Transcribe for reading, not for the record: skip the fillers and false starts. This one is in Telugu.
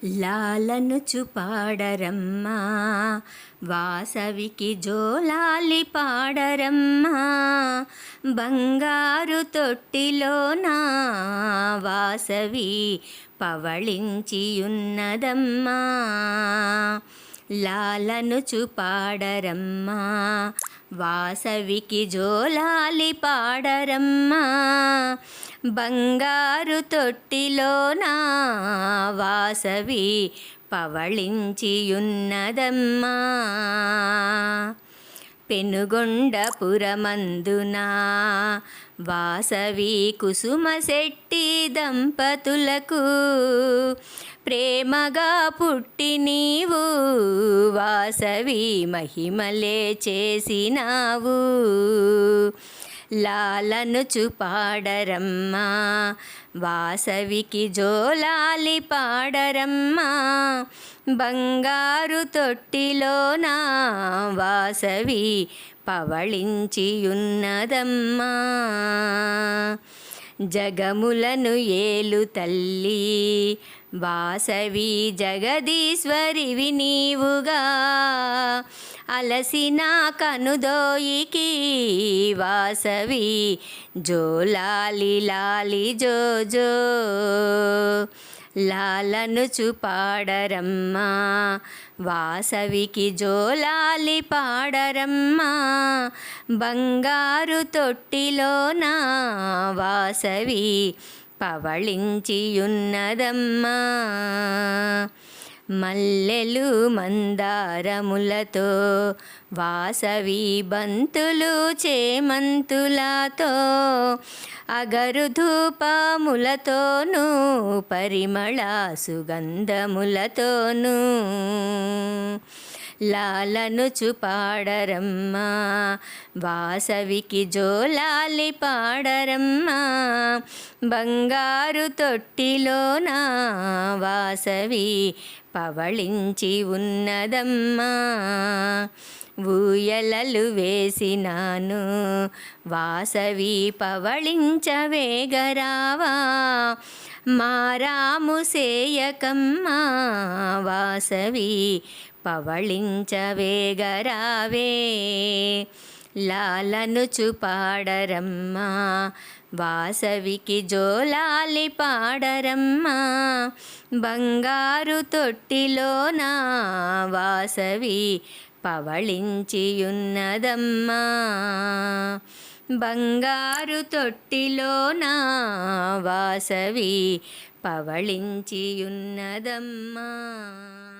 లాలనుచు పాడరమ్మా వాసవికి జోలాలి పాడరమ్మా బంగారు తొట్టిలోన వాసవి పవళించియున్నదమ్మా. లాలనుచు పాడరమ్మా వాసవికి జోలాలి పాడరమ్మా బంగారు తొట్టిలోన వాసవి పవళించియున్నదమ్మా. పెనుగొండపురమందున వాసవి కుసుమశెట్టి దంపతులకు ప్రేమగా పుట్టి నీవు వాసవి మహిమలే చేసినావు. లాలనుచు పాడరమ్మా వాసవికి జోలాలి పాడరమ్మా బంగారు తొట్టిలోన వాసవి పవళించియున్నదమ్మా. జగములను ఏలు తల్లి వాసవి జగదీశ్వరివి నీవుగా అలసిన కనుదోయికి వాసవి జోలాలి లాలి జోజో. లాలనుచు పాడరమ్మా వాసవికి జోలాలి పాడరమ్మా బంగారు తొట్టిలోన వాసవి పవళించియున్నదమ్మా. మల్లెలు మందారములతో వాసవి బంతులు చేమంతులతో అగరు ధూపములతోనూ పరిమళ సుగంధములతోనూ లాలనుచు పాడరమ్మా వాసవికి జోలాలి పాడరమ్మా బంగారు తొట్టిలోన వాసవి పవళించి ఉన్నదమ్మా. ఊయలలు వేసినాను వాసవి పవళించవేగరావా మారాము సేయకమ్మా వాసవి పవళించవేగరావే. లాలనుచు పాడరమ్మా వాసవికి జోలాలి పాడరమ్మా బంగారు తొట్టిలోన వాసవి పవళించియున్నదమ్మా. బంగారు తొట్టిలోన వాసవి పవళించియున్నదమ్మా.